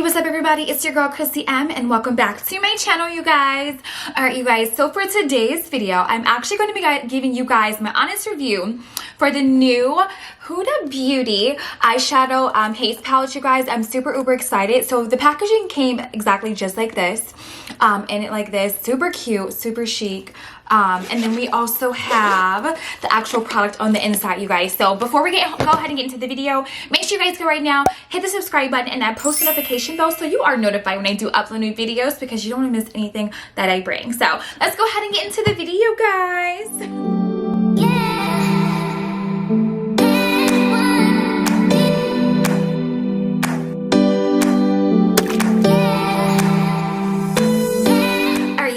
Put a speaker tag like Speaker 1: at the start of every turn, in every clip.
Speaker 1: Hey, what's up everybody? It's your girl Chrissy M and welcome back to my channel, you guys. Alright, you guys, so for today's video, I'm actually going to be giving you guys my honest review for the new Huda Beauty eyeshadow Haze palette, you guys. I'm super uber excited. So the packaging came exactly just like this, in it like this, super cute, super chic. And then we also have the actual product on the inside, you guys. So before we go ahead and get into the video, make sure you guys go right now, hit the subscribe button and that post notification bell so you are notified when I do upload new videos, because you don't want to miss anything that I bring. So let's go ahead and get into the video, guys.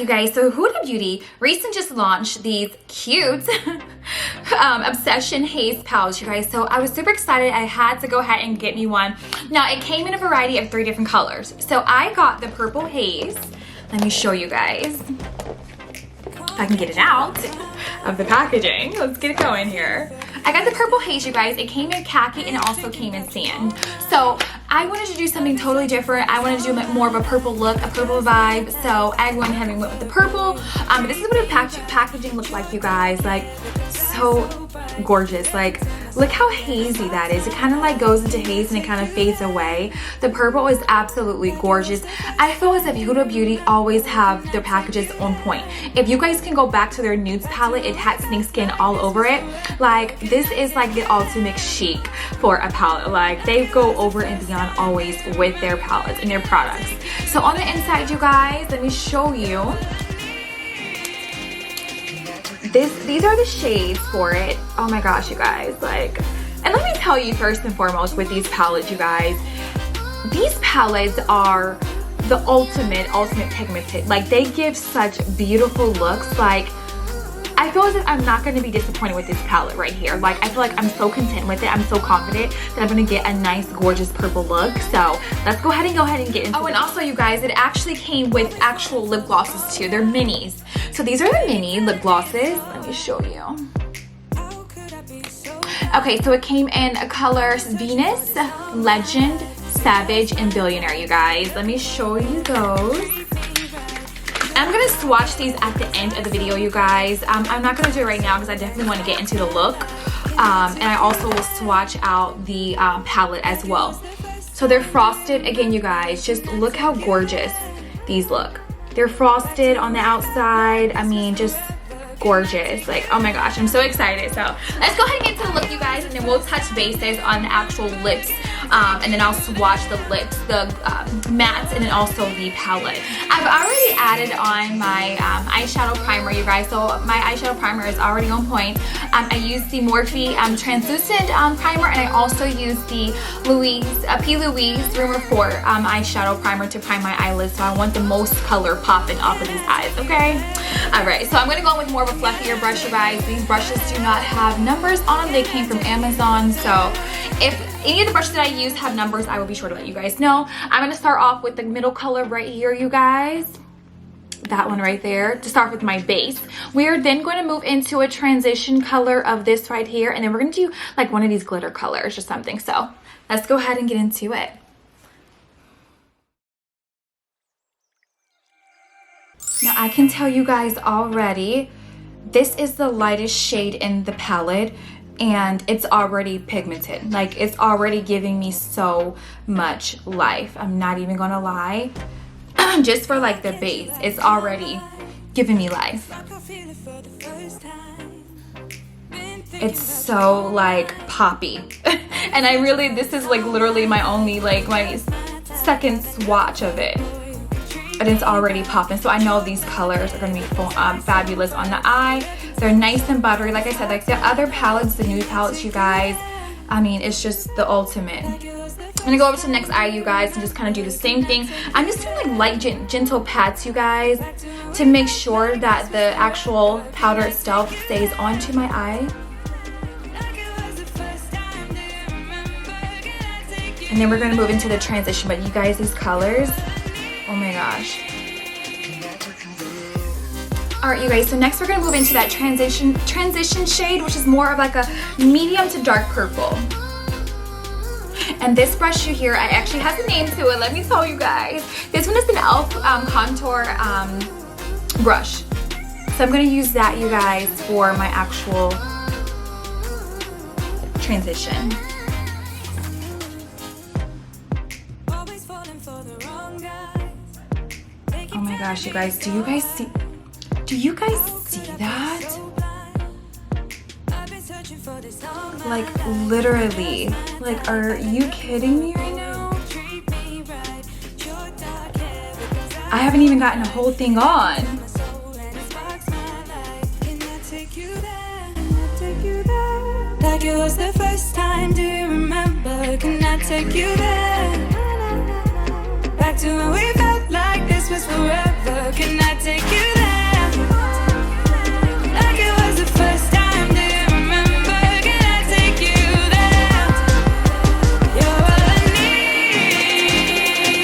Speaker 1: Guys, so Huda Beauty recently just launched these cute Obsession Haze palettes, you guys. So I was super excited. I had to go ahead and get me one. Now it came in a variety of 3 different colors. So I got the purple haze. Let me show you guys if I can get it out of the packaging. Let's get it going here. I got the purple haze, you guys. It came in khaki and it also came in sand. So I wanted to do something totally different. I wanted to do more of a purple look, a purple vibe. So I went ahead and went with the purple. This is what the packaging looked like, you guys. Like, so gorgeous. Like, look how hazy that is. It kind of like goes into haze and it kind of fades away. The purple is absolutely gorgeous. I feel as if Huda Beauty always have their packages on point. If you guys can go back to their nudes palette, it had snakeskin all over it. Like, this is like the ultimate chic for a palette. Like, they go over and beyond always with their palettes and their products. So on the inside, you guys, let me show you. These are the shades for it. Oh my gosh, you guys, like, and let me tell you first and foremost with these palettes, you guys, these palettes are the ultimate pigmented. Like, they give such beautiful looks. Like, I feel as if I'm not going to be disappointed with this palette right here. Like, I feel like I'm so content with it. I'm so confident that I'm going to get a nice, gorgeous purple look. So let's go ahead and get into it. Oh, and also, you guys, it actually came with actual lip glosses too. They're minis. So these are the mini lip glosses. Let me show you. Okay, so it came in colors Venus, Legend, Savage, and Billionaire, you guys. Let me show you those. I'm going to swatch these at the end of the video, you guys. I'm not going to do it right now because I definitely want to get into the look. And I also will swatch out the palette as well. So they're frosted. Again, you guys, just look how gorgeous these look. They're frosted on the outside. I mean, just gorgeous. Like, oh my gosh, I'm so excited. So let's go ahead and get into the look, you guys, and then we'll touch bases on the actual lips. And then I'll swatch the lips, the mattes, and then also the palette. I've already added on my eyeshadow primer, you guys. So my eyeshadow primer is already on point. I used the Morphe translucent primer, and I also used the P. Louise Room Report eyeshadow primer to prime my eyelids. So I want the most color popping off of these eyes, okay? Alright, so I'm going to go with more of a fluffier brush, you guys. These brushes do not have numbers on them. They came from Amazon. So if any of the brushes that I use have numbers, I will be sure to let you guys know. I'm going to start off with the middle color right here, you guys. That one right there to start with my base. We are then going to move into a transition color of this right here, and then we're going to do like one of these glitter colors or something. So let's go ahead and get into it. Now I can tell you guys already, this is the lightest shade in the palette and it's already pigmented. Like, it's already giving me so much life. I'm not even gonna lie. Just for like the base, it's already giving me life. It's so like poppy. And I really, this is like literally my only, like my second swatch of it. And it's already popping. So I know these colors are going to be fabulous on the eye. They're nice and buttery. Like I said, like the other palettes, the nude palettes, you guys, I mean, it's just the ultimate. I'm going to go over to the next eye, you guys, and just kind of do the same thing. I'm just doing like light, gentle pats, you guys, to make sure that the actual powder itself stays onto my eye. And then we're going to move into the transition. But you guys, these colors, oh my gosh. Alright, you guys, so next we're going to move into that transition shade, which is more of like a medium to dark purple. And this brush here, I actually has a name to it. Let me tell you guys. This one is an e.l.f. contour brush. So I'm gonna use that, you guys, for my actual transition. Oh my gosh, you guys, do you guys see that? Like literally, like, are you kidding me right now? I haven't even gotten a whole thing on.
Speaker 2: Like it was the first time, do you remember? Can I take you there? Back to when we felt like this was forever. Can I take you there? Like it was the first time, do you remember? Can I take you there? You're all I need.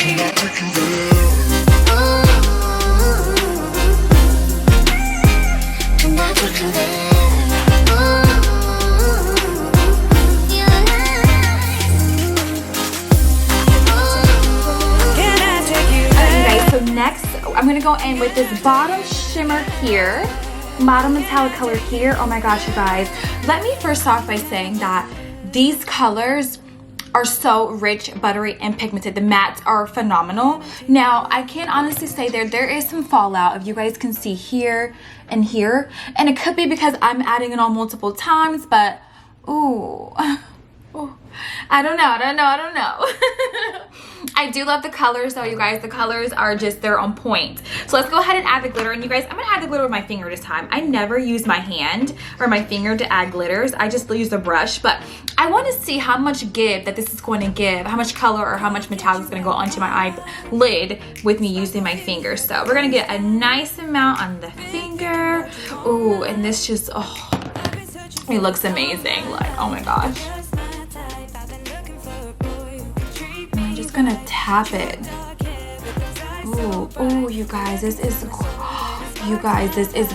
Speaker 2: Can I take you there? Can I take you there?
Speaker 1: Next, I'm gonna go in with this bottom shimmer here, bottom metallic color here. Oh my gosh, you guys. Let me first off by saying that these colors are so rich, buttery, and pigmented. The mattes are phenomenal. Now, I can honestly say there is some fallout, if you guys can see here and here. And it could be because I'm adding it on multiple times, but ooh. Ooh. I don't know. I do love the colors though, you guys. The colors are just, they're on point. So let's go ahead and add the glitter. And you guys, I'm gonna add the glitter with my finger this time. I never use my hand or my finger to add glitters. I just use the brush, but I want to see how much give that this is going to give, how much color or how much metallic is going to go onto my eyelid with me using my finger. So we're gonna get a nice amount on the finger. Ooh, and this just, oh, it looks amazing. Like, oh my gosh. Gonna tap it. Oh, you guys, this is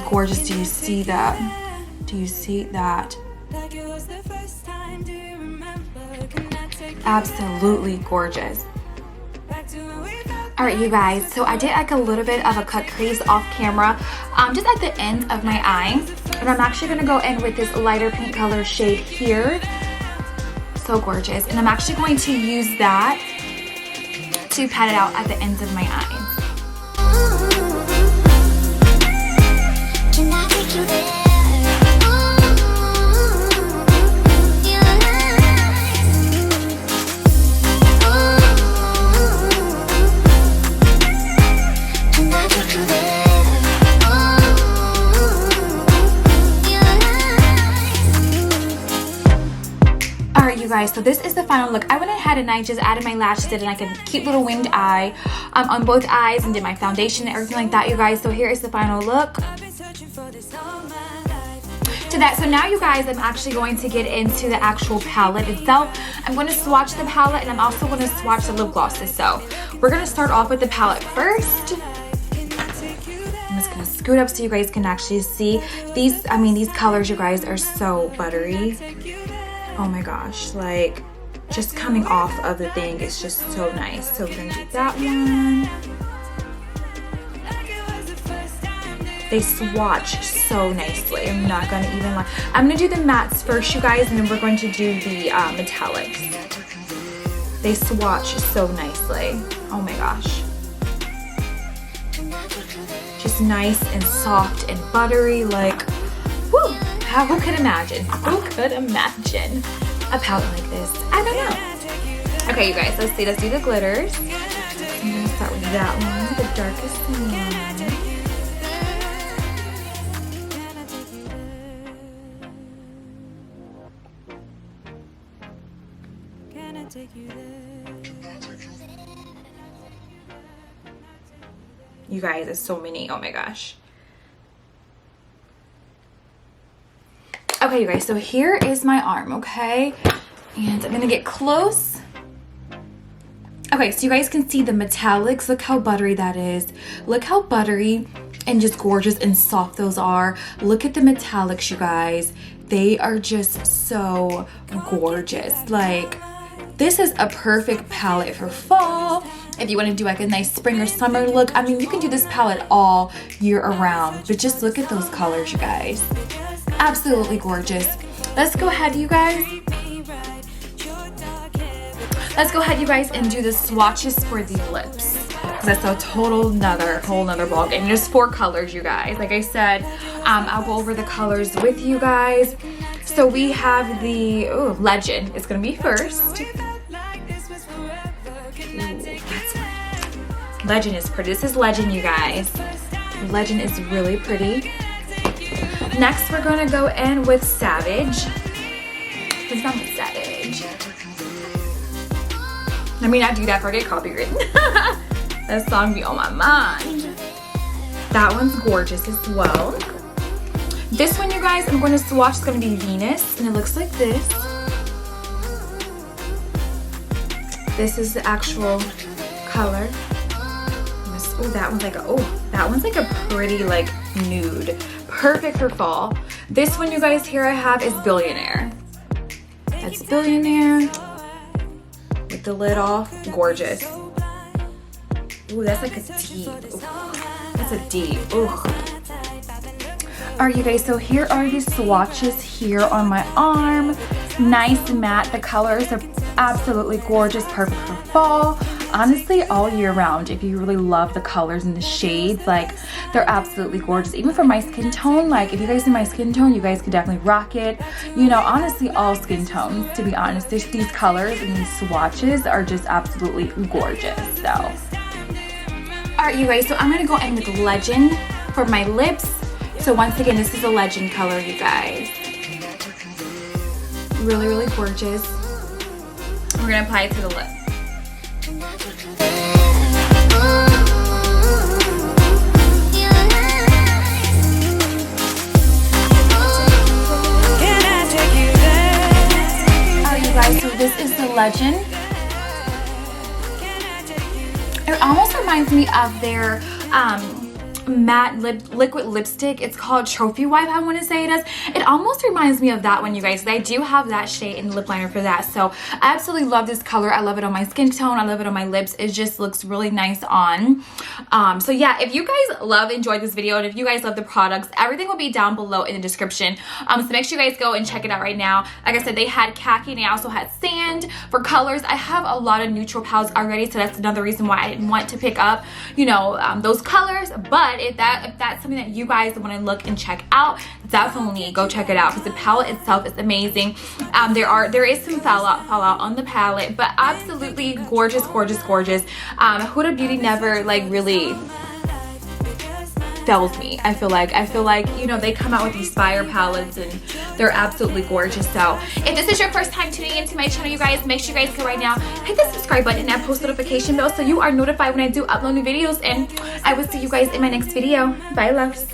Speaker 1: gorgeous. Do you see that? Do you see that? Absolutely gorgeous. All right, you guys, so I did like a little bit of a cut crease off camera, just at the end of my eye, and I'm actually gonna go in with this lighter pink color shade here. So gorgeous. And I'm actually going to use that to pat it out at the ends of my eyes.
Speaker 2: Can I take you there?
Speaker 1: You guys, so this is the final look. I went ahead and I just added my lashes, did like a cute little winged eye on both eyes, and did my foundation and everything like that, you guys. So here is the final look to that. So now, you guys, I'm actually going to get into the actual palette itself. I'm going to swatch the palette, and I'm also going to swatch the lip glosses. So we're going to start off with the palette first. I'm just going to scoot up so you guys can actually see these. I mean, these colors, you guys, are so buttery. Oh my gosh, like, just coming off of the thing is just so nice. So we're gonna do that one. They swatch so nicely. I'm not gonna even lie. I'm gonna do the mattes first, you guys, and then we're going to do the metallics. They swatch so nicely. Oh my gosh. Just nice and soft and buttery, like, woo! Who could imagine? Who could imagine a palette like this? I don't know. Okay, you guys, let's see. Let's do the glitters. I'm gonna start with that one, the darkest one.
Speaker 2: Can I take you there?
Speaker 1: You guys, there's so many. Oh my gosh. Okay, you guys, so here is my arm, okay? And I'm gonna get close. Okay, so you guys can see the metallics. Look how buttery that is. Look how buttery and just gorgeous and soft those are. Look at the metallics, you guys. They are just so gorgeous. Like, this is a perfect palette for fall. If you want to do like a nice spring or summer look, I mean, you can do this palette all year around. But just look at those colors, you guys. Absolutely gorgeous. Let's go ahead, you guys. Let's go ahead, you guys, and do the swatches for the lips. That's a whole nother ball game. There's 4 colors, you guys. Like I said, I'll go over the colors with you guys. So we have the Legend. It's gonna be first. Ooh, that's pretty. Legend is pretty. This is Legend, you guys. Legend is really pretty. Next, we're gonna go in with Savage. It's not Savage. I mean, I do that for get copywritten. That song be on my mind. That one's gorgeous as well. This one, you guys, I'm going to swatch. It's going to be Venus, and it looks like this. This is the actual color. Oh, that one's like a pretty like nude. Perfect for fall. This one, you guys, here I have is Billionaire. That's Billionaire. With the lid off, gorgeous. Ooh, that's like a D. Ooh, that's a D. Ooh. Alright, you guys, so here are the swatches here on my arm. Nice matte. The colors are absolutely gorgeous, perfect for fall. Honestly, all year round, if you really love the colors and the shades, like, they're absolutely gorgeous. Even for my skin tone, like, if you guys in my skin tone, you guys could definitely rock it. You know, honestly, all skin tones, to be honest. These colors and these swatches are just absolutely gorgeous, so. Alright, you guys, so I'm going to go in with Legend for my lips. So once again, this is a Legend color, you guys. Really, really gorgeous. We're going to apply it to the lip. Guys, so this is the Legend. It almost reminds me of their matte liquid lipstick. It's called Trophy Wipe, I want to say it is. It almost reminds me of that one, you guys. I do have that shade in the lip liner for that. So I absolutely love this color. I love it on my skin tone. I love it on my lips. It just looks really nice on. So yeah, if you guys enjoyed this video, and if you guys love the products, everything will be down below in the description. So make sure you guys go and check it out right now. Like I said, they had khaki and they also had sand for colors. I have a lot of neutral palettes already, so that's another reason why I didn't want to pick up, you know, those colors. But if that's something that you guys want to look and check out, definitely go check it out, because the palette itself is amazing. There is some fallout on the palette, but absolutely gorgeous, gorgeous, gorgeous. Huda Beauty never like really fails me. I feel like, you know, they come out with these fire palettes and they're absolutely gorgeous. So if this is your first time tuning into my channel, you guys, make sure you guys go right now, hit the subscribe button and post notification bell so you are notified when I do upload new videos, and I will see you guys in my next video. Bye, loves.